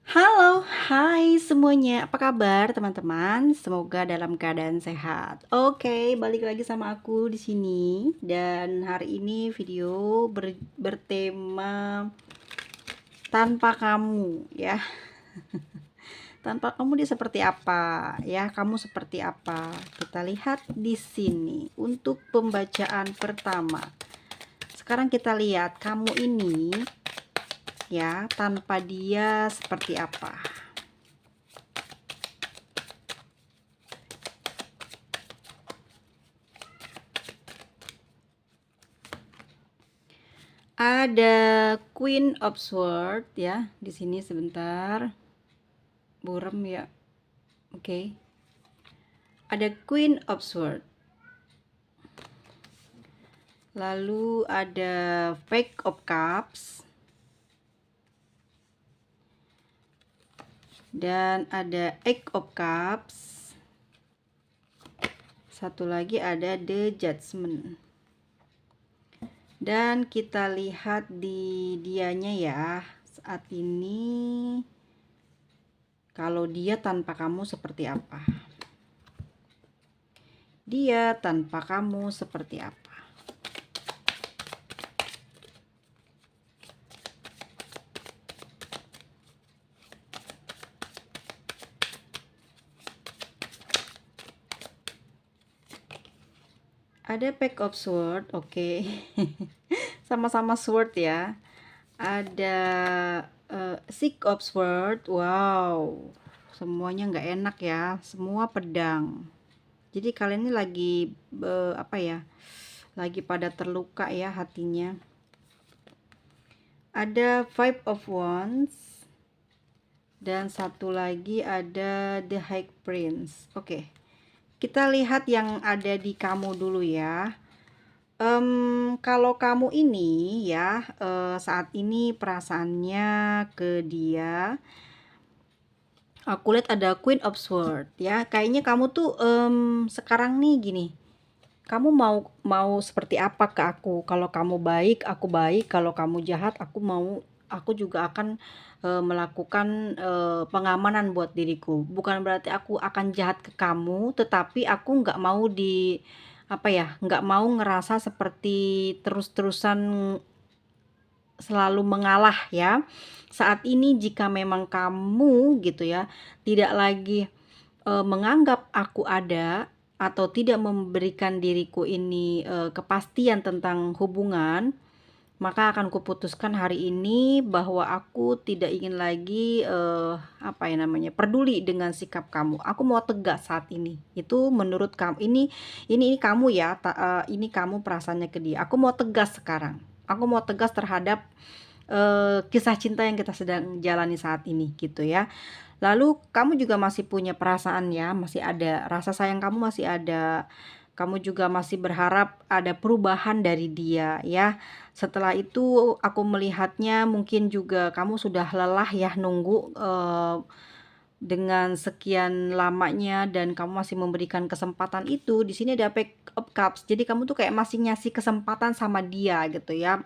Halo, hai semuanya. Apa kabar teman-teman? Semoga dalam keadaan sehat. Oke, balik lagi sama aku di sini dan hari ini video bertema tanpa kamu ya. Tanpa kamu dia seperti apa ya? Kamu seperti apa? Kita lihat di sini untuk pembacaan pertama. Sekarang kita lihat kamu ini ya, tanpa dia seperti apa? Ada Queen of Swords ya di sini sebentar. Buram ya. Oke. Ada Queen of Swords. Lalu ada Page of Cups. Dan ada Eight of Cups. Satu lagi ada The Judgment. Dan kita lihat di dianya ya. Saat ini kalau dia tanpa kamu seperti apa? Dia tanpa kamu seperti apa? Ada Pack of Sword, oke. Sama-sama sword ya. Ada Six of Sword, wow. Semuanya nggak enak ya, semua pedang. Jadi kalian ini lagi apa ya? Lagi pada terluka ya hatinya. Ada Five of Wands dan satu lagi ada The High Prince. Oke. Kita lihat yang ada di kamu dulu ya. Kalau kamu ini ya, saat ini perasaannya ke dia, aku lihat ada Queen of Swords ya. Kayaknya kamu tuh sekarang nih gini. Kamu mau seperti apa ke aku? Kalau kamu baik, aku baik. Kalau kamu jahat, aku juga akan melakukan pengamanan buat diriku. Bukan berarti aku akan jahat ke kamu, tetapi aku nggak mau apa ya, nggak mau ngerasa seperti terus-terusan selalu mengalah ya. Saat ini jika memang kamu gitu ya, tidak lagi menganggap aku ada atau tidak memberikan diriku ini kepastian tentang hubungan, maka akan kuputuskan hari ini bahwa aku tidak ingin lagi apa ya namanya, peduli dengan sikap kamu. Aku mau tegas saat ini. Itu menurut kamu ini kamu ya, ini kamu perasaannya ke dia. Aku mau tegas sekarang. Aku mau tegas terhadap kisah cinta yang kita sedang jalani saat ini gitu ya. Lalu kamu juga masih punya perasaan ya, masih ada rasa sayang, kamu masih ada. Kamu juga masih berharap ada perubahan dari dia ya. Setelah itu aku melihatnya mungkin juga kamu sudah lelah ya nunggu dengan sekian lamanya dan kamu masih memberikan kesempatan itu. Di sini ada Pack of Cups. Jadi kamu tuh kayak masih ngasih kesempatan sama dia gitu ya.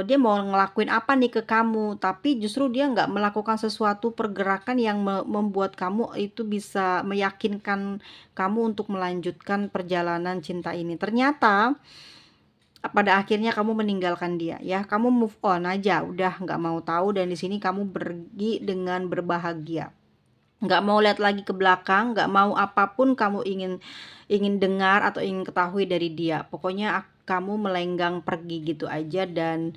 Dia mau ngelakuin apa nih ke kamu, tapi justru dia nggak melakukan sesuatu pergerakan yang membuat kamu itu bisa meyakinkan kamu untuk melanjutkan perjalanan cinta ini. Ternyata pada akhirnya kamu meninggalkan dia ya, kamu move on aja, udah nggak mau tahu, dan di sini kamu pergi dengan berbahagia. Nggak mau lihat lagi ke belakang, nggak mau apapun kamu ingin ingin dengar atau ingin ketahui dari dia. Pokoknya kamu melenggang pergi gitu aja. Dan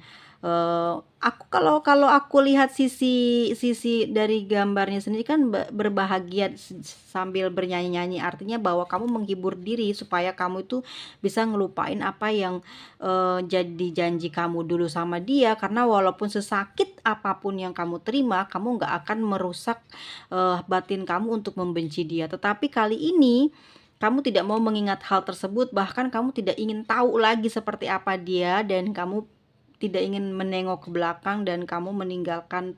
aku kalau kalau aku lihat sisi sisi dari gambarnya sendiri kan berbahagia sambil bernyanyi-nyanyi, artinya bahwa kamu menghibur diri supaya kamu itu bisa ngelupain apa yang jadi janji kamu dulu sama dia, karena walaupun sesakit apapun yang kamu terima, kamu nggak akan merusak batin kamu untuk membenci dia. Tetapi kali ini kamu tidak mau mengingat hal tersebut, bahkan kamu tidak ingin tahu lagi seperti apa dia, dan kamu tidak ingin menengok ke belakang, dan kamu meninggalkan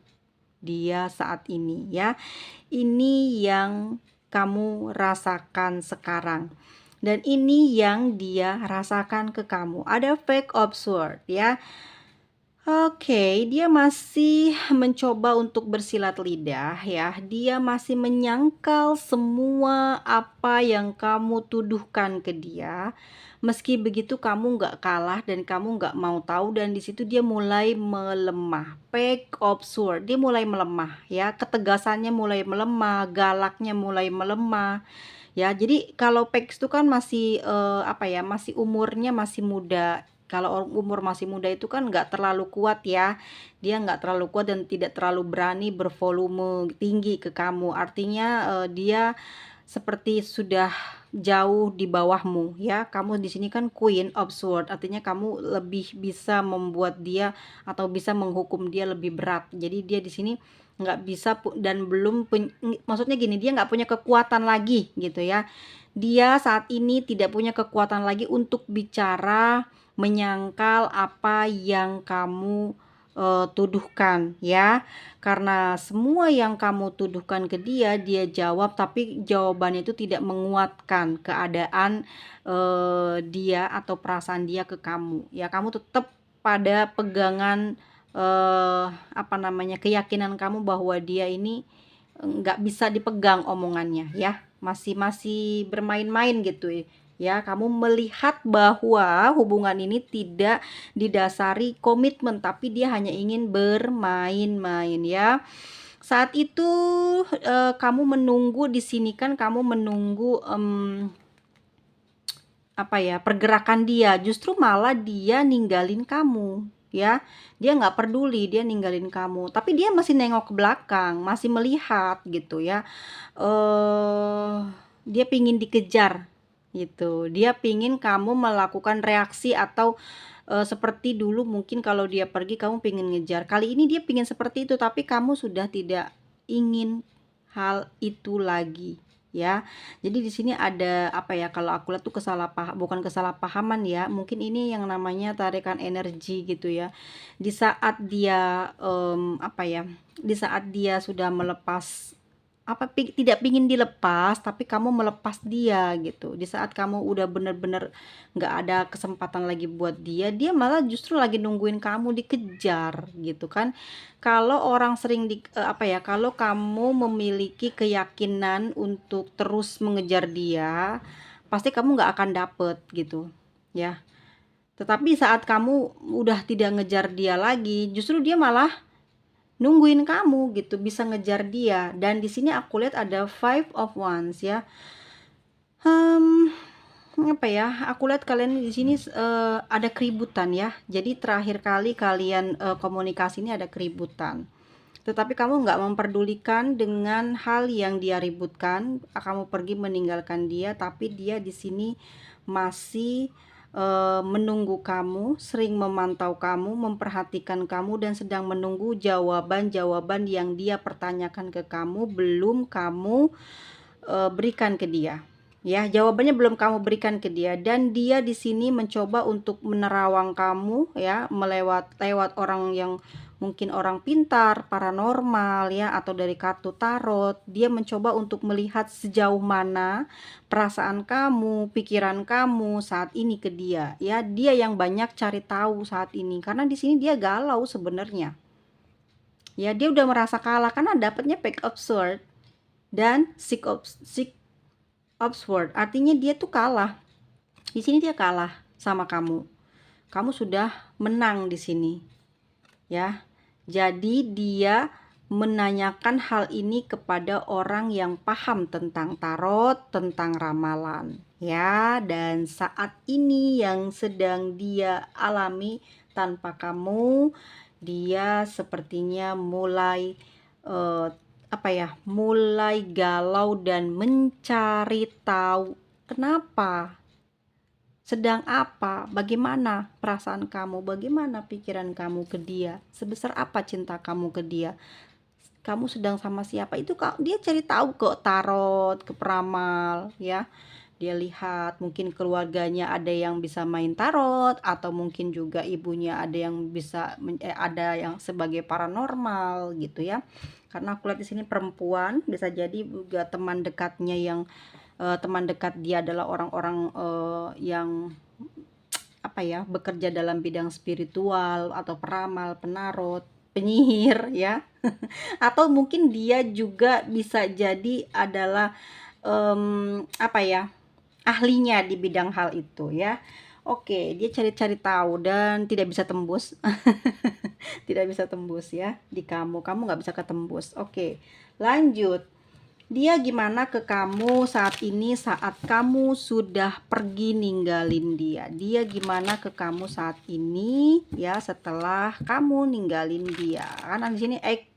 dia saat ini ya. Ini yang kamu rasakan sekarang. Dan ini yang dia rasakan ke kamu. Ada Fake of Sword ya. Oke, dia masih mencoba untuk bersilat lidah ya. Dia masih menyangkal semua apa yang kamu tuduhkan ke dia. Meski begitu kamu nggak kalah dan kamu nggak mau tahu dan di situ dia mulai melemah. Page of Sword, dia mulai melemah ya. Ketegasannya mulai melemah, galaknya mulai melemah. Ya, jadi kalau PEX itu kan masih, apa ya, masih umurnya masih muda. Kalau umur masih muda itu kan nggak terlalu kuat ya. Dia nggak terlalu kuat dan tidak terlalu berani bervolume tinggi ke kamu. Artinya, dia seperti sudah jauh di bawahmu ya. Kamu di sini kan Queen of Sword, artinya kamu lebih bisa membuat dia atau bisa menghukum dia lebih berat. Jadi dia di sini nggak bisa dan belum maksudnya gini, dia nggak punya kekuatan lagi gitu ya. Dia saat ini tidak punya kekuatan lagi untuk bicara, menyangkal apa yang kamu tuduhkan ya. Karena semua yang kamu tuduhkan ke dia, dia jawab tapi jawabannya itu tidak menguatkan keadaan dia atau perasaan dia ke kamu. Ya, kamu tetap pada pegangan apa namanya, keyakinan kamu bahwa dia ini nggak bisa dipegang omongannya ya, masih masih bermain-main gitu ya. Kamu melihat bahwa hubungan ini tidak didasari komitmen tapi dia hanya ingin bermain-main ya. Saat itu kamu menunggu di sini kan, kamu menunggu apa ya, pergerakan dia, justru malah dia ninggalin kamu ya. Dia nggak peduli, dia ninggalin kamu, tapi dia masih nengok ke belakang, masih melihat gitu ya. Dia pingin dikejar gitu, dia pingin kamu melakukan reaksi atau seperti dulu mungkin kalau dia pergi kamu pingin ngejar. Kali ini dia pingin seperti itu tapi kamu sudah tidak ingin hal itu lagi ya. Jadi di sini ada apa ya, kalau aku lihat tuh bukan kesalahpahaman ya, mungkin ini yang namanya tarikan energi gitu ya. Di saat dia apa ya, di saat dia sudah melepas apa, tidak pingin dilepas tapi kamu melepas dia gitu. Di saat kamu udah bener-bener nggak ada kesempatan lagi buat dia, dia malah justru lagi nungguin kamu dikejar gitu kan. Kalau orang sering apa ya, kalau kamu memiliki keyakinan untuk terus mengejar dia, pasti kamu nggak akan dapet gitu ya. Tetapi saat kamu udah tidak ngejar dia lagi, justru dia malah nungguin kamu gitu, bisa ngejar dia. Dan di sini aku lihat ada Five of Wands ya. Hmm, apa ya? Aku lihat kalian di sini ada keributan ya. Jadi terakhir kali kalian komunikasi ini ada keributan. Tetapi kamu nggak memperdulikan dengan hal yang dia ributkan. Kamu pergi meninggalkan dia, tapi dia di sini masih menunggu kamu, sering memantau kamu, memperhatikan kamu, dan sedang menunggu jawaban-jawaban yang dia pertanyakan ke kamu belum kamu berikan ke dia. Ya, jawabannya belum kamu berikan ke dia, dan dia di sini mencoba untuk menerawang kamu ya, lewat orang yang mungkin orang pintar, paranormal ya, atau dari kartu tarot. Dia mencoba untuk melihat sejauh mana perasaan kamu, pikiran kamu saat ini ke dia ya. Dia yang banyak cari tahu saat ini karena di sini dia galau sebenarnya. Ya, dia udah merasa kalah karena dapatnya Page of Sword dan Six of Sword. Artinya dia tuh kalah. Di sini dia kalah sama kamu. Kamu sudah menang di sini. Ya. Jadi dia menanyakan hal ini kepada orang yang paham tentang tarot, tentang ramalan, ya. Dan saat ini yang sedang dia alami tanpa kamu, dia sepertinya mulai apa ya, mulai galau dan mencari tahu kenapa, sedang apa, bagaimana perasaan kamu, bagaimana pikiran kamu ke dia, sebesar apa cinta kamu ke dia, kamu sedang sama siapa. Itu dia cari tahu ke tarot, ke peramal ya. Dia lihat mungkin keluarganya ada yang bisa main tarot, atau mungkin juga ibunya ada yang bisa ada yang sebagai paranormal gitu ya. Karena aku lihat di sini perempuan, bisa jadi juga teman dekatnya yang teman dekat dia adalah orang-orang yang apa ya, bekerja dalam bidang spiritual atau peramal, penarot, penyihir ya. Atau mungkin dia juga bisa jadi adalah apa ya, ahlinya di bidang hal itu ya. Oke, dia cari-cari tahu dan tidak bisa tembus. Tidak bisa tembus ya di kamu nggak bisa ketembus. Oke, lanjut. Dia gimana ke kamu saat ini saat kamu sudah pergi ninggalin dia? Dia gimana ke kamu saat ini ya setelah kamu ninggalin dia? Kan di sini Eight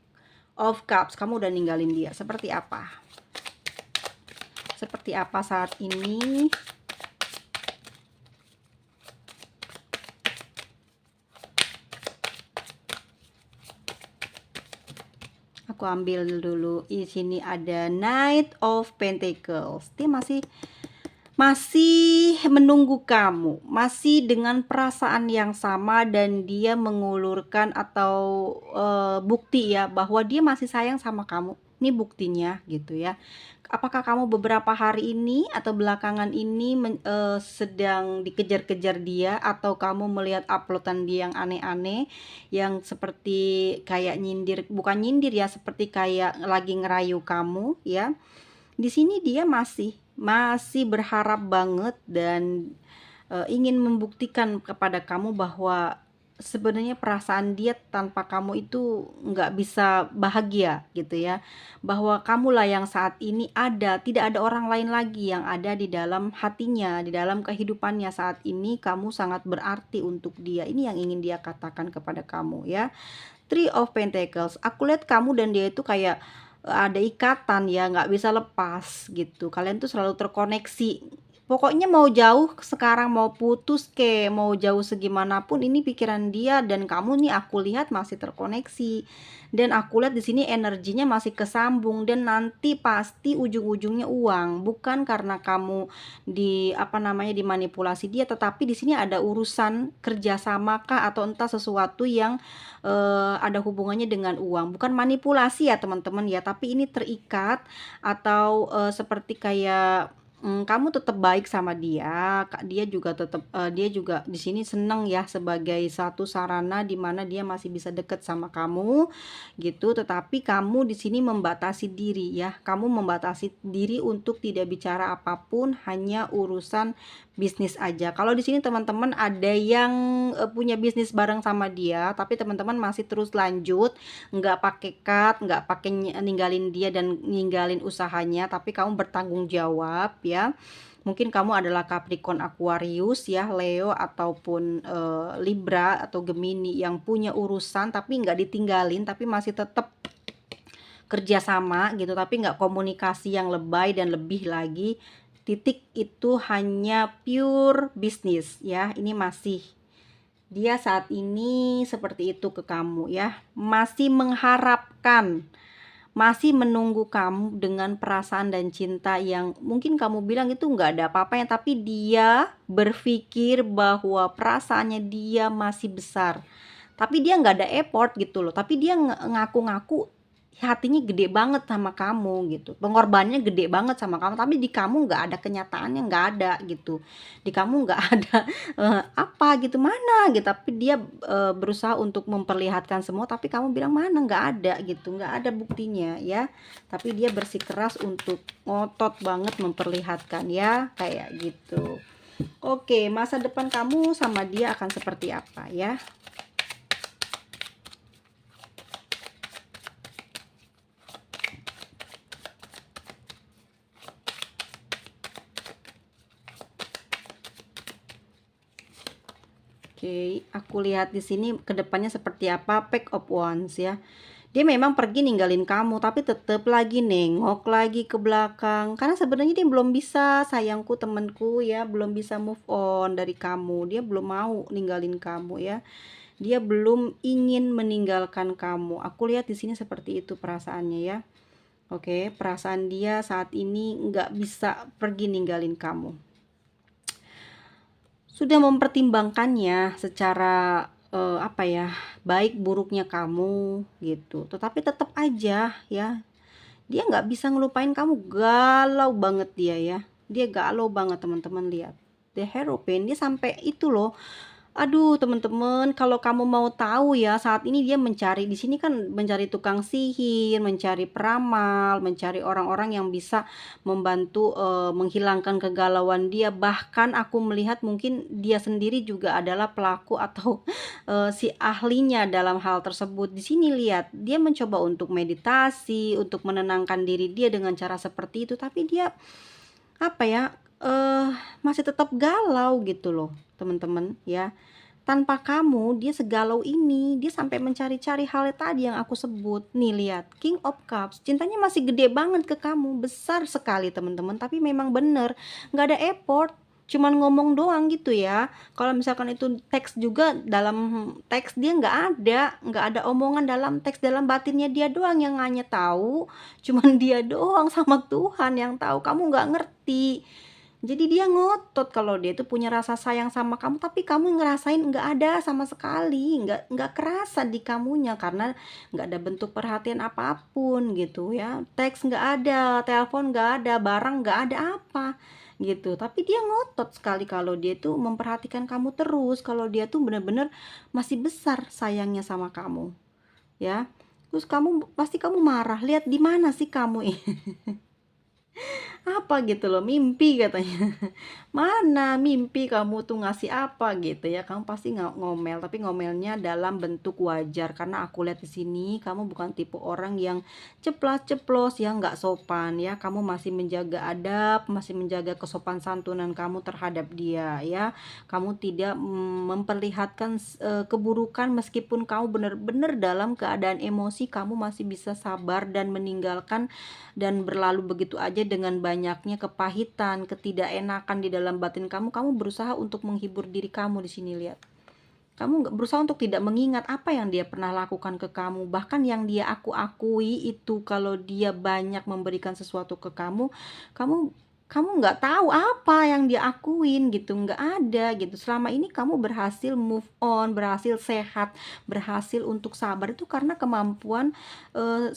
of Cups, kamu udah ninggalin dia. Seperti apa? Seperti apa saat ini? Aku ambil dulu. Di sini ada Knight of Pentacles. Dia masih menunggu kamu, masih dengan perasaan yang sama, dan dia mengulurkan atau bukti ya bahwa dia masih sayang sama kamu. Ini buktinya gitu ya. Apakah kamu beberapa hari ini atau belakangan ini sedang dikejar-kejar dia, atau kamu melihat uploadan dia yang aneh-aneh, yang seperti kayak nyindir, bukan nyindir ya, seperti kayak lagi ngerayu kamu ya. Di sini dia masih berharap banget dan ingin membuktikan kepada kamu bahwa sebenarnya perasaan dia tanpa kamu itu nggak bisa bahagia gitu ya, bahwa kamulah yang saat ini ada, tidak ada orang lain lagi yang ada di dalam hatinya, di dalam kehidupannya saat ini. Kamu sangat berarti untuk dia. Ini yang ingin dia katakan kepada kamu ya. Three of Pentacles, aku lihat kamu dan dia itu kayak ada ikatan ya, nggak bisa lepas gitu. Kalian tuh selalu terkoneksi. Pokoknya mau jauh sekarang, mau putus mau jauh segimanapun, ini pikiran dia dan kamu nih aku lihat masih terkoneksi. Dan aku lihat di sini energinya masih kesambung, dan nanti pasti ujung-ujungnya uang. Bukan karena kamu dimanipulasi dia, tetapi di sini ada urusan kerjasama kah, atau entah sesuatu yang ada hubungannya dengan uang. Bukan manipulasi ya teman-teman ya, tapi ini terikat atau seperti kayak kamu tetap baik sama dia, dia juga tetap dia juga di sini seneng ya sebagai satu sarana di mana dia masih bisa deket sama kamu gitu. Tetapi kamu di sini membatasi diri ya, kamu membatasi diri untuk tidak bicara apapun, hanya urusan bisnis aja. Kalau di sini teman-teman ada yang punya bisnis bareng sama dia, tapi teman-teman masih terus lanjut, nggak pakai cut, nggak pakai ninggalin dia dan ninggalin usahanya, tapi kamu bertanggung jawab ya. Mungkin kamu adalah Capricorn, Aquarius ya, Leo ataupun Libra atau Gemini yang punya urusan tapi nggak ditinggalin, tapi masih tetap kerjasama gitu, tapi nggak komunikasi yang lebay dan lebih lagi. Titik itu hanya pure bisnis ya. Ini masih dia saat ini seperti itu ke kamu ya, masih mengharapkan, masih menunggu kamu dengan perasaan dan cinta yang mungkin kamu bilang itu nggak ada apa-apanya, tapi dia berpikir bahwa perasaannya dia masih besar, tapi dia nggak ada effort gitu loh, tapi dia ngaku-ngaku hatinya gede banget sama kamu gitu, pengorbanannya gede banget sama kamu, tapi di kamu nggak ada kenyataannya, nggak ada gitu, di kamu nggak ada apa gitu, mana gitu, tapi dia berusaha untuk memperlihatkan semua, tapi kamu bilang mana, nggak ada gitu, nggak ada buktinya ya, tapi dia bersikeras untuk ngotot banget memperlihatkan ya, kayak gitu. Oke, masa depan kamu sama dia akan seperti apa ya? Oke, aku lihat di sini kedepannya seperti apa. Pack of Wands ya. Dia memang pergi ninggalin kamu, tapi tetap lagi nengok lagi ke belakang. Karena sebenarnya dia belum bisa, sayangku, temanku ya, belum bisa move on dari kamu. Dia belum mau ninggalin kamu ya. Dia belum ingin meninggalkan kamu. Aku lihat di sini seperti itu perasaannya ya. Oke, perasaan dia saat ini nggak bisa pergi ninggalin kamu. Sudah mempertimbangkannya secara baik buruknya kamu gitu, tetapi tetap aja ya dia nggak bisa ngelupain kamu. Galau banget dia ya, dia galau banget teman-teman, lihat the Hierophant, dia sampai itu loh. Aduh, temen-temen, kalau kamu mau tahu ya, saat ini dia mencari di sini kan mencari tukang sihir, mencari peramal, mencari orang-orang yang bisa membantu, menghilangkan kegalauan dia. Bahkan aku melihat mungkin dia sendiri juga adalah pelaku atau, si ahlinya dalam hal tersebut. Di sini lihat, dia mencoba untuk meditasi, untuk menenangkan diri dia dengan cara seperti itu, tapi dia, apa ya, masih tetap galau gitu loh, teman-teman, ya. Tanpa kamu, dia segalau ini, dia sampai mencari-cari hal tadi yang aku sebut. Nih lihat, King of Cups, cintanya masih gede banget ke kamu, besar sekali teman-teman, tapi memang bener, nggak ada effort, cuman ngomong doang gitu ya. Kalau misalkan itu teks juga, dalam teks dia nggak ada omongan dalam teks, dalam batinnya dia doang yang hanya tahu, cuman dia doang sama Tuhan yang tahu, kamu nggak ngerti. Jadi dia ngotot kalau dia itu punya rasa sayang sama kamu, tapi kamu ngerasain nggak ada sama sekali, nggak kerasa di kamunya karena nggak ada bentuk perhatian apapun gitu ya. Teks nggak ada, telepon nggak ada, barang nggak ada apa gitu. Tapi dia ngotot sekali kalau dia tuh memperhatikan kamu terus, kalau dia tuh bener-bener masih besar sayangnya sama kamu, ya. Terus kamu marah, lihat di mana sih kamu ini? Apa gitu loh, mimpi katanya. Mana mimpi kamu tuh ngasih apa gitu ya, kamu pasti ngomel, tapi ngomelnya dalam bentuk wajar karena aku lihat di sini kamu bukan tipe orang yang ceplas-ceplos yang nggak sopan ya, kamu masih menjaga adab, masih menjaga kesopan santunan kamu terhadap dia ya. Kamu tidak memperlihatkan keburukan meskipun kamu benar-benar dalam keadaan emosi, kamu masih bisa sabar dan meninggalkan dan berlalu begitu aja dengan banyaknya kepahitan, ketidakenakan di dalam batin kamu. Kamu berusaha untuk menghibur diri kamu di sini lihat. Kamu nggak berusaha untuk tidak mengingat apa yang dia pernah lakukan ke kamu. Bahkan yang dia akui itu kalau dia banyak memberikan sesuatu ke kamu, kamu kamu nggak tahu apa yang dia akuin gitu, nggak ada gitu. Selama ini kamu berhasil move on, berhasil sehat, berhasil untuk sabar itu karena kemampuan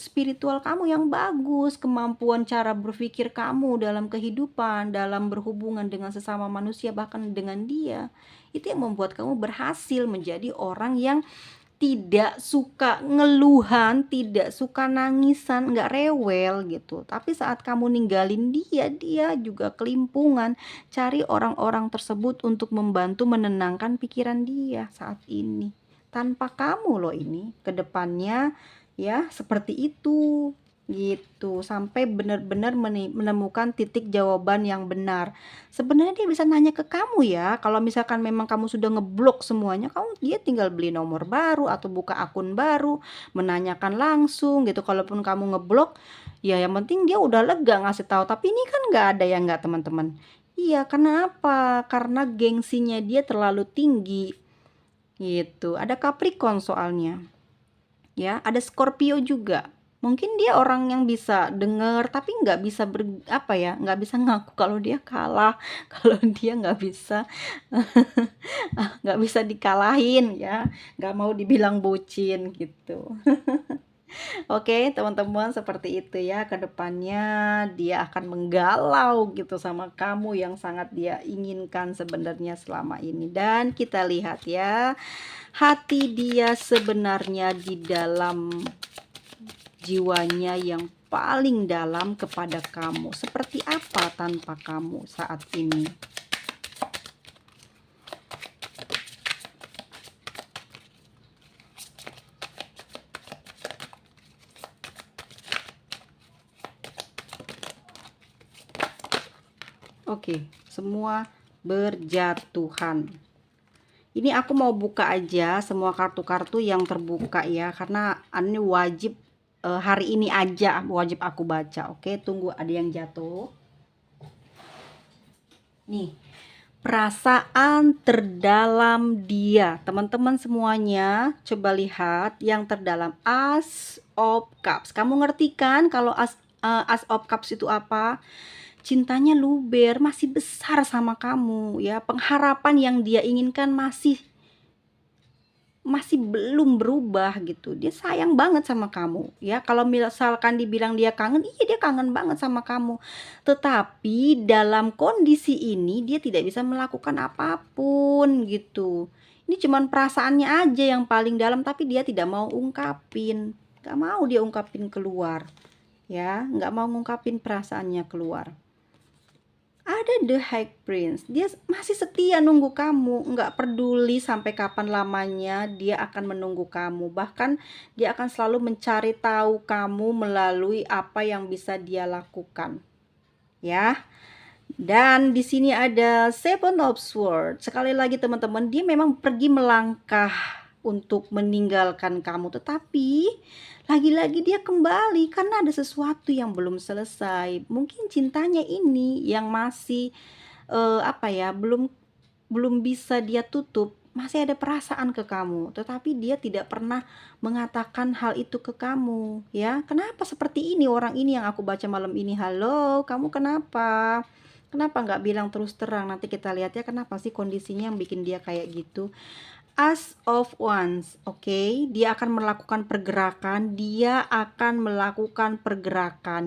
spiritual kamu yang bagus, kemampuan cara berpikir kamu dalam kehidupan, dalam berhubungan dengan sesama manusia, bahkan dengan dia. Itu yang membuat kamu berhasil menjadi orang yang tidak suka ngeluhan, tidak suka nangisan, nggak rewel gitu. Tapi saat kamu ninggalin dia, dia juga kelimpungan cari orang-orang tersebut untuk membantu menenangkan pikiran dia saat ini. Tanpa kamu loh ini, ke depannya ya seperti itu gitu, sampai benar-benar menemukan titik jawaban yang benar. Sebenarnya dia bisa nanya ke kamu ya, kalau misalkan memang kamu sudah ngeblok semuanya, dia tinggal beli nomor baru atau buka akun baru, menanyakan langsung gitu. Kalaupun kamu ngeblok, ya yang penting dia udah lega ngasih tahu. Tapi ini kan nggak ada ya nggak teman-teman? Iya, karena apa? Karena gengsinya dia terlalu tinggi gitu. Ada Capricorn soalnya. Ya, ada Scorpio juga. Mungkin dia orang yang bisa denger tapi nggak bisa apa ya, nggak bisa ngaku kalau dia kalah, kalau dia nggak bisa dikalahin ya, nggak mau dibilang bucin gitu. Oke, teman-teman, seperti itu ya, kedepannya dia akan menggalau gitu sama kamu yang sangat dia inginkan sebenarnya selama ini. Dan kita lihat ya, hati dia sebenarnya di dalam jiwanya yang paling dalam kepada kamu. Seperti apa tanpa kamu saat ini? Oke, semua berjatuhan. Ini aku mau buka aja semua kartu-kartu yang terbuka ya, karena ini wajib hari ini aja wajib aku baca. Oke, tunggu ada yang jatuh. Nih, perasaan terdalam dia. Teman-teman semuanya, coba lihat yang terdalam, As of Cups. Kamu ngerti kan kalau As of Cups itu apa? Cintanya luber, masih besar sama kamu ya. Pengharapan yang dia inginkan masih masih belum berubah gitu. Dia sayang banget sama kamu, ya. Kalau misalkan dibilang dia kangen, iya dia kangen banget sama kamu. Tetapi dalam kondisi ini dia tidak bisa melakukan apapun gitu. Ini cuman perasaannya aja yang paling dalam tapi dia tidak mau ungkapin. Gak mau dia ungkapin keluar, ya. Gak mau ngungkapin perasaannya keluar. Ada The High Prince, dia masih setia nunggu kamu, nggak peduli sampai kapan lamanya dia akan menunggu kamu. Bahkan dia akan selalu mencari tahu kamu melalui apa yang bisa dia lakukan, ya. Dan di sini ada Seven of Swords. Sekali lagi teman-teman, dia memang pergi melangkah untuk meninggalkan kamu, tetapi lagi-lagi dia kembali karena ada sesuatu yang belum selesai. Mungkin cintanya ini yang masih apa ya, belum bisa dia tutup. Masih ada perasaan ke kamu, tetapi dia tidak pernah mengatakan hal itu ke kamu, ya. Kenapa seperti ini orang ini yang aku baca malam ini? Halo, kamu kenapa? Kenapa nggak bilang terus terang? Nanti kita lihat ya kenapa sih kondisinya yang bikin dia kayak gitu. As of Wands, oke, dia akan melakukan pergerakan,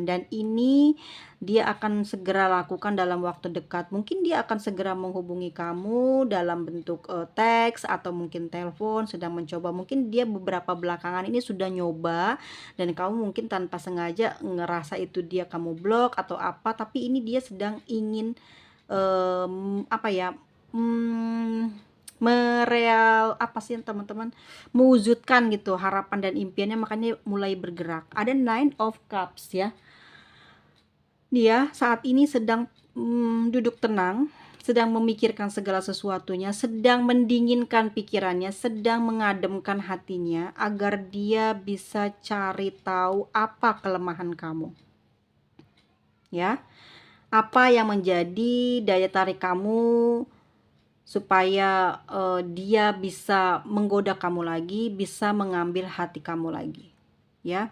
dan ini dia akan segera lakukan dalam waktu dekat. Mungkin dia akan segera menghubungi kamu dalam bentuk teks atau mungkin telepon, sedang mencoba. Mungkin dia beberapa belakangan ini sudah nyoba dan kamu mungkin tanpa sengaja ngerasa itu dia kamu blok atau apa, tapi ini dia sedang ingin apa ya? Apa sih teman-teman, mewujudkan gitu harapan dan impiannya, makanya mulai bergerak. Ada Nine of Cups, ya. Dia saat ini sedang duduk tenang, sedang memikirkan segala sesuatunya, sedang mendinginkan pikirannya, sedang mengademkan hatinya agar dia bisa cari tahu apa kelemahan kamu, ya. Apa yang menjadi daya tarik kamu supaya dia bisa menggoda kamu lagi, bisa mengambil hati kamu lagi, ya.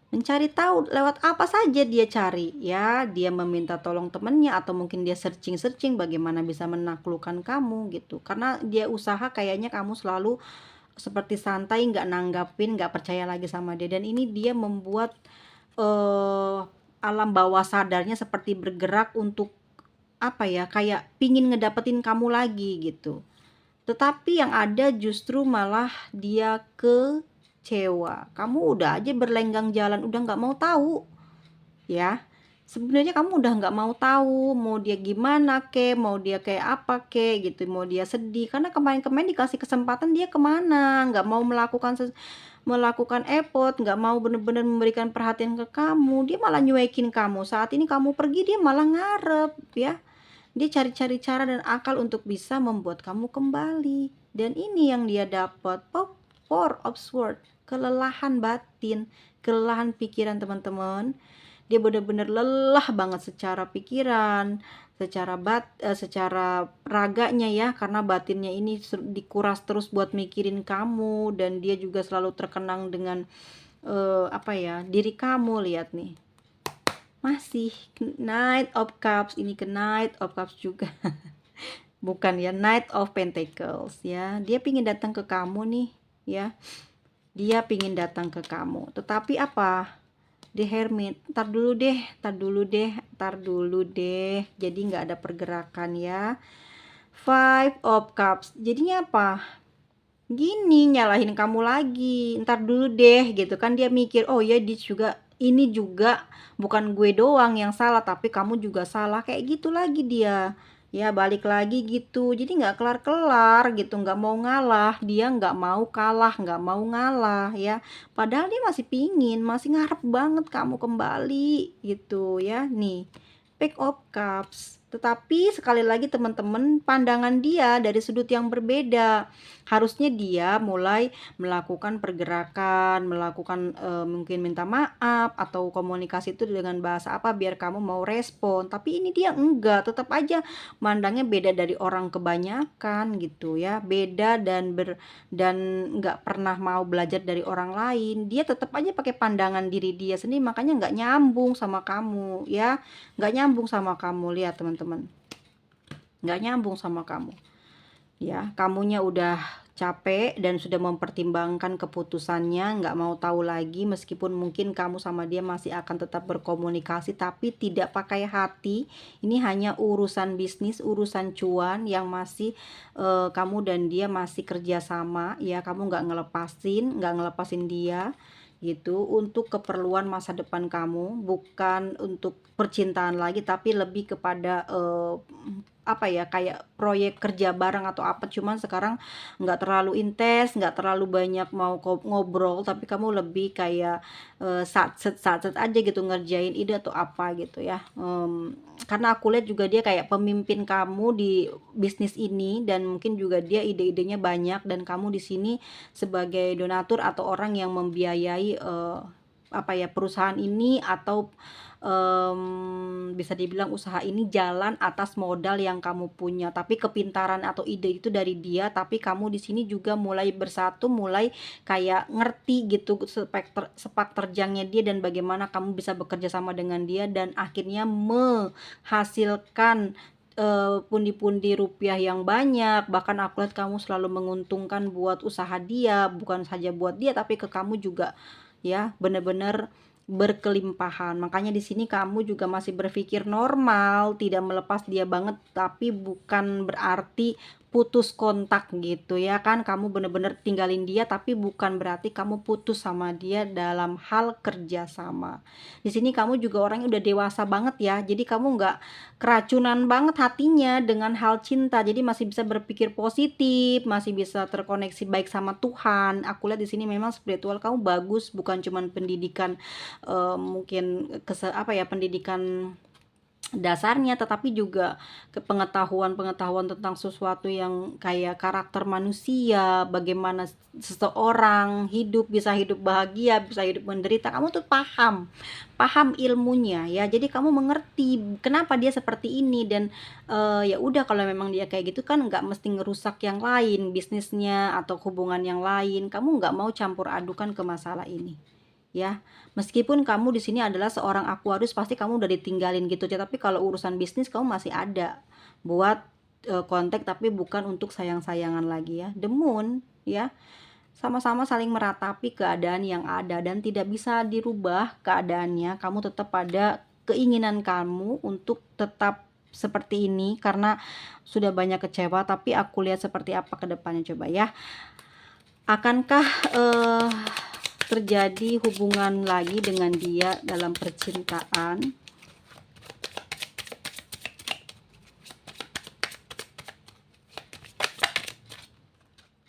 Mencari tahu lewat apa saja dia cari, ya. Dia meminta tolong temannya atau mungkin dia searching bagaimana bisa menaklukkan kamu gitu. Karena dia usaha kayaknya kamu selalu seperti santai, nggak nanggapin, nggak percaya lagi sama dia, dan ini dia membuat alam bawah sadarnya seperti bergerak untuk apa ya, kayak pingin ngedapetin kamu lagi gitu. Tetapi yang ada justru malah dia kecewa. Kamu udah aja berlenggang jalan, udah nggak mau tahu, ya. Sebenarnya kamu udah nggak mau tahu mau dia gimana ke, mau dia kayak apa ke gitu, mau dia sedih. Karena kemarin-kemarin dikasih kesempatan dia kemana, nggak mau melakukan effort, nggak mau bener-bener memberikan perhatian ke kamu. Dia malah nyuekin kamu. Saat ini kamu pergi dia malah ngarep, ya. Dia cari-cari cara dan akal untuk bisa membuat kamu kembali. Dan ini yang dia dapat. Four of Swords. Kelelahan batin, kelelahan pikiran teman-teman. Dia benar-benar lelah banget secara pikiran, secara raganya, ya, karena batinnya ini dikuras terus buat mikirin kamu, dan dia juga selalu terkenang dengan apa ya, diri kamu. Lihat nih. Masih Knight of Cups, ini ke Knight of Cups juga. Bukan ya, Knight of Pentacles, ya. Dia pingin datang ke kamu nih, ya. Dia pingin datang ke kamu. Tetapi apa? The Hermit. Ntar dulu deh. Jadi nggak ada pergerakan, ya. Five of Cups. Jadinya apa? Gini, nyalahin kamu lagi. Ntar dulu deh gitu kan, dia mikir, oh ya ini juga bukan gue doang yang salah, tapi kamu juga salah, kayak gitu lagi dia, ya. Balik lagi gitu, jadi nggak kelar-kelar gitu, nggak mau ngalah, dia nggak mau kalah, nggak mau ngalah, ya. Padahal dia masih ngarep banget kamu kembali gitu, ya. Nih, Pack of Cups. Tetapi sekali lagi teman-teman, pandangan dia dari sudut yang berbeda. Harusnya dia mulai melakukan pergerakan, melakukan mungkin minta maaf atau komunikasi itu dengan bahasa apa biar kamu mau respon. Tapi ini dia enggak, tetap aja mandangnya beda dari orang kebanyakan gitu, ya. Beda dan enggak pernah mau belajar dari orang lain. Dia tetap aja pakai pandangan diri dia sendiri, makanya enggak nyambung sama kamu, ya. Enggak nyambung sama kamu, lihat teman-teman. Enggak nyambung sama kamu. Ya, kamunya udah capek dan sudah mempertimbangkan keputusannya, nggak mau tahu lagi, meskipun mungkin kamu sama dia masih akan tetap berkomunikasi tapi tidak pakai hati. Ini hanya urusan bisnis, urusan cuan yang masih kamu dan dia masih kerjasama ya. Kamu nggak ngelepasin dia gitu untuk keperluan masa depan kamu, bukan untuk percintaan lagi tapi lebih kepada apa ya, kayak proyek kerja bareng atau apa. Cuman sekarang nggak terlalu intens, nggak terlalu banyak mau ngobrol, tapi kamu lebih kayak satset aja gitu ngerjain ide atau apa gitu ya. Karena aku lihat juga dia kayak pemimpin kamu di bisnis ini, dan mungkin juga dia ide-idenya banyak, dan kamu di sini sebagai donatur atau orang yang membiayai apa ya, perusahaan ini, atau bisa dibilang usaha ini jalan atas modal yang kamu punya, tapi kepintaran atau ide itu dari dia. Tapi kamu di sini juga mulai bersatu, mulai kayak ngerti gitu sepak terjangnya dia dan bagaimana kamu bisa bekerja sama dengan dia, dan akhirnya menghasilkan pundi-pundi rupiah yang banyak. Bahkan aku lihat kamu selalu menguntungkan buat usaha dia, bukan saja buat dia tapi ke kamu juga ya, bener-bener berkelimpahan. Makanya di sini kamu juga masih berpikir normal, tidak melepas dia banget, tapi bukan berarti putus kontak gitu ya kan. Kamu bener-bener tinggalin dia, tapi bukan berarti kamu putus sama dia dalam hal kerja sama. Di sini kamu juga orangnya udah dewasa banget ya. Jadi kamu nggak keracunan banget hatinya dengan hal cinta. Jadi masih bisa berpikir positif, masih bisa terkoneksi baik sama Tuhan. Aku lihat di sini memang spiritual kamu bagus, bukan cuman pendidikan mungkin apa ya, pendidikan dasarnya, tetapi juga pengetahuan-pengetahuan tentang sesuatu yang kayak karakter manusia, bagaimana seseorang hidup, bisa hidup bahagia, bisa hidup menderita. Kamu tuh paham ilmunya ya. Jadi kamu mengerti kenapa dia seperti ini, dan ya udah, kalau memang dia kayak gitu kan nggak mesti ngerusak yang lain, bisnisnya atau hubungan yang lain. Kamu nggak mau campur adukan ke masalah ini ya. Meskipun kamu di sini adalah seorang Aquarius, pasti kamu udah ditinggalin gitu ya, tapi kalau urusan bisnis kamu masih ada buat kontak, tapi bukan untuk sayang-sayangan lagi ya. The Moon ya, sama-sama saling meratapi keadaan yang ada dan tidak bisa dirubah keadaannya. Kamu tetap pada keinginan kamu untuk tetap seperti ini karena sudah banyak kecewa, tapi aku lihat seperti apa ke depannya. Coba ya, akankah terjadi hubungan lagi dengan dia dalam percintaan?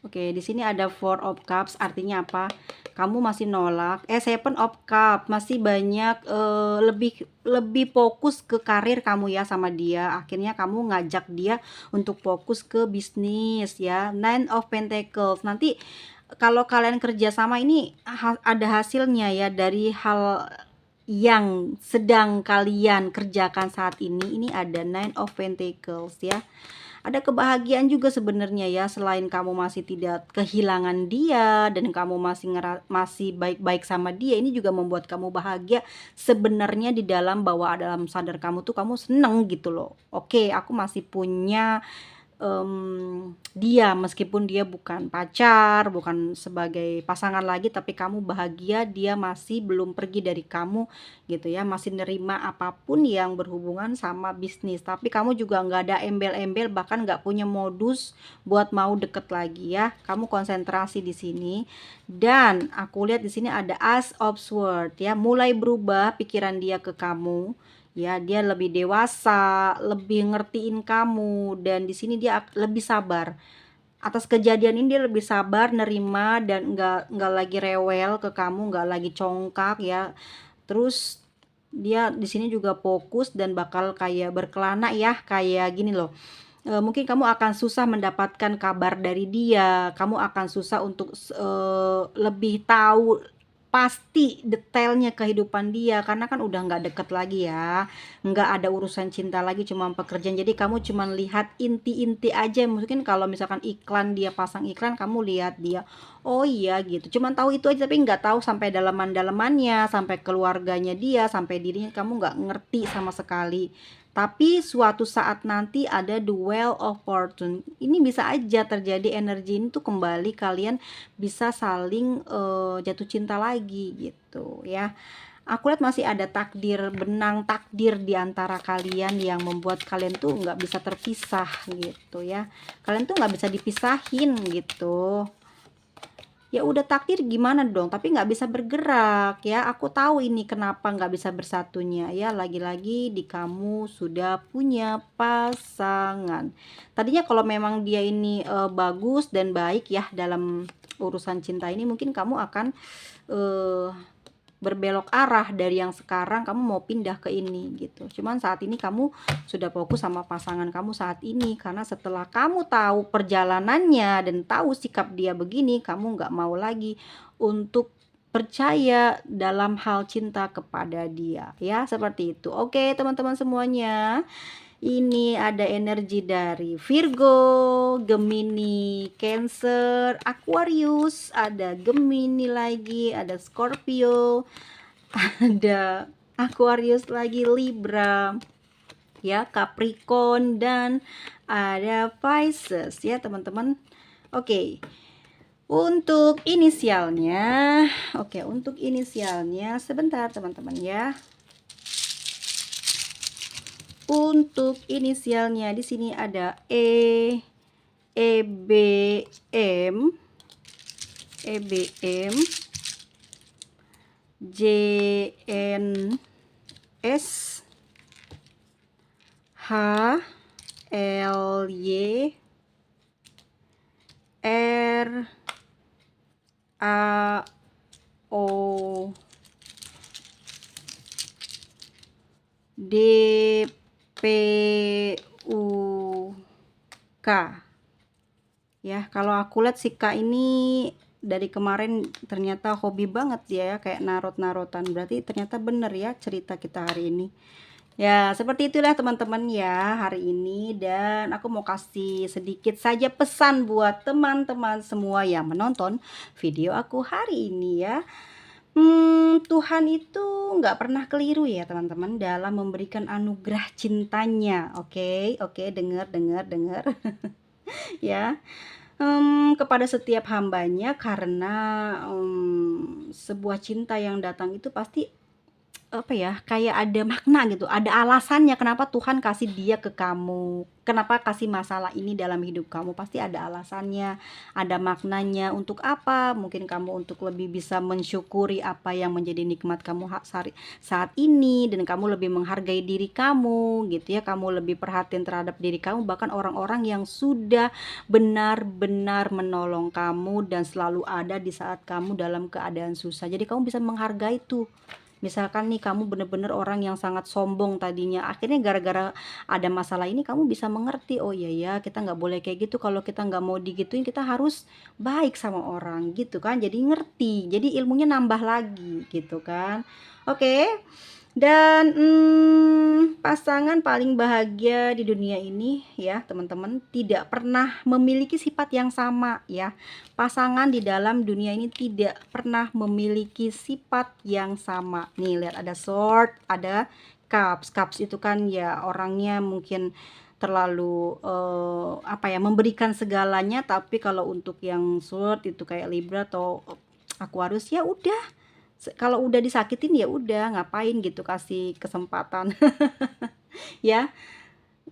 Oke, di sini ada Four of Cups, artinya apa? Kamu masih nolak. Seven of Cups, masih banyak lebih fokus ke karir kamu ya sama dia. Akhirnya kamu ngajak dia untuk fokus ke bisnis ya. Nine of Pentacles. Nanti kalau kalian kerja sama ini ada hasilnya ya dari hal yang sedang kalian kerjakan saat ini. Ini ada Nine of Pentacles ya. Ada kebahagiaan juga sebenarnya ya, selain kamu masih tidak kehilangan dia dan kamu masih baik-baik sama dia. Ini juga membuat kamu bahagia sebenarnya, di dalam bawah dalam sadar kamu tuh kamu seneng gitu loh. Oke, aku masih punya dia, meskipun dia bukan pacar, bukan sebagai pasangan lagi, tapi kamu bahagia dia masih belum pergi dari kamu gitu ya, masih nerima apapun yang berhubungan sama bisnis. Tapi kamu juga nggak ada embel-embel, bahkan nggak punya modus buat mau deket lagi ya. Kamu konsentrasi di sini, dan aku lihat di sini ada Ace of Swords ya, mulai berubah pikiran dia ke kamu. Ya, dia lebih dewasa, lebih ngertiin kamu, dan di sini dia lebih sabar. Atas kejadian ini dia lebih sabar, nerima, dan nggak lagi rewel ke kamu, nggak lagi congkak ya. Terus dia di sini juga fokus dan bakal kayak berkelana ya, kayak gini loh. Mungkin kamu akan susah mendapatkan kabar dari dia, kamu akan susah untuk lebih tahu pasti detailnya kehidupan dia, karena kan udah nggak deket lagi ya, nggak ada urusan cinta lagi, cuma pekerjaan. Jadi kamu cuma lihat inti-inti aja. Mungkin kalau misalkan iklan, dia pasang iklan, kamu lihat dia, oh iya gitu, cuma tahu itu aja, tapi nggak tahu sampai dalaman-dalamannya, sampai keluarganya dia, sampai dirinya, kamu nggak ngerti sama sekali Tapi suatu saat nanti ada the Wheel of Fortune. Ini bisa aja terjadi, energi ini tuh kembali kalian bisa saling jatuh cinta lagi gitu ya. Aku lihat masih ada benang takdir di antara kalian yang membuat kalian tuh nggak bisa terpisah gitu ya. Kalian tuh nggak bisa dipisahin gitu. Ya udah takdir gimana dong, tapi nggak bisa bergerak ya. Aku tahu ini kenapa nggak bisa bersatunya ya. Lagi-lagi di kamu sudah punya pasangan. Tadinya kalau memang dia ini bagus dan baik ya dalam urusan cinta ini, mungkin kamu akan eh, berbelok arah dari yang sekarang, kamu mau pindah ke ini gitu. Cuman saat ini kamu sudah fokus sama pasangan kamu saat ini, karena setelah kamu tahu perjalanannya dan tahu sikap dia begini, kamu nggak mau lagi untuk percaya dalam hal cinta kepada dia ya, seperti itu. Oke teman-teman semuanya, ini ada energi dari Virgo, Gemini, Cancer, Aquarius, ada Gemini lagi, ada Scorpio, ada Aquarius lagi, Libra, ya, Capricorn, dan ada Pisces ya teman-teman. Oke. Untuk inisialnya, untuk inisialnya sebentar teman-teman ya. Untuk inisialnya di sini ada EBM, JNS, HLY, RAO, DPUK ya. Kalau aku lihat si K ini dari kemarin ternyata hobi banget dia ya, kayak narot-narotan. Berarti ternyata bener ya cerita kita hari ini. Ya, seperti itulah teman-teman ya hari ini, dan aku mau kasih sedikit saja pesan buat teman-teman semua yang menonton video aku hari ini ya. Tuhan itu nggak pernah keliru ya teman-teman dalam memberikan anugerah cintanya. Oke, dengar ya. Kepada setiap hambanya, karena sebuah cinta yang datang itu pasti apa ya, kayak ada makna gitu, ada alasannya kenapa Tuhan kasih dia ke kamu, kenapa kasih masalah ini dalam hidup kamu, pasti ada alasannya, ada maknanya. Untuk apa? Mungkin kamu untuk lebih bisa mensyukuri apa yang menjadi nikmat kamu saat ini, dan kamu lebih menghargai diri kamu gitu ya, kamu lebih perhatian terhadap diri kamu, bahkan orang-orang yang sudah benar-benar menolong kamu dan selalu ada di saat kamu dalam keadaan susah. Jadi kamu bisa menghargai tuh. Misalkan nih kamu bener-bener orang yang sangat sombong tadinya, akhirnya gara-gara ada masalah ini kamu bisa mengerti, oh iya ya kita nggak boleh kayak gitu, kalau kita nggak mau digituin kita harus baik sama orang gitu kan. Jadi ngerti, jadi ilmunya nambah lagi gitu kan. Oke. Dan pasangan paling bahagia di dunia ini ya teman-teman tidak pernah memiliki sifat yang sama ya. Pasangan di dalam dunia ini tidak pernah memiliki sifat yang sama. Nih lihat, ada sword, ada cups. Cups itu kan ya orangnya mungkin terlalu apa ya, memberikan segalanya. Tapi kalau untuk yang sword itu kayak Libra atau Aquarius, ya udah, kalau udah disakitin ya udah, ngapain gitu kasih kesempatan. Ya,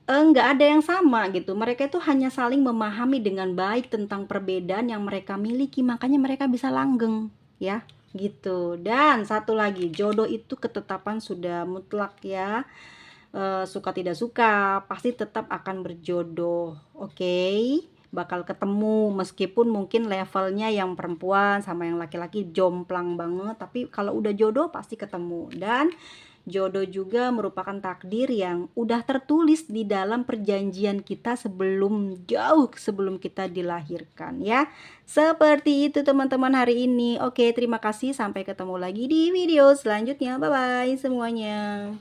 nggak ada yang sama gitu. Mereka itu hanya saling memahami dengan baik tentang perbedaan yang mereka miliki, makanya mereka bisa langgeng ya gitu. Dan satu lagi, jodoh itu ketetapan sudah mutlak ya. Suka tidak suka pasti tetap akan berjodoh. Oke, bakal ketemu, meskipun mungkin levelnya yang perempuan sama yang laki-laki jomplang banget, tapi kalau udah jodoh pasti ketemu. Dan jodoh juga merupakan takdir yang udah tertulis di dalam perjanjian kita jauh sebelum kita dilahirkan ya. Seperti itu teman-teman hari ini. Oke, terima kasih, sampai ketemu lagi di video selanjutnya. Bye bye semuanya.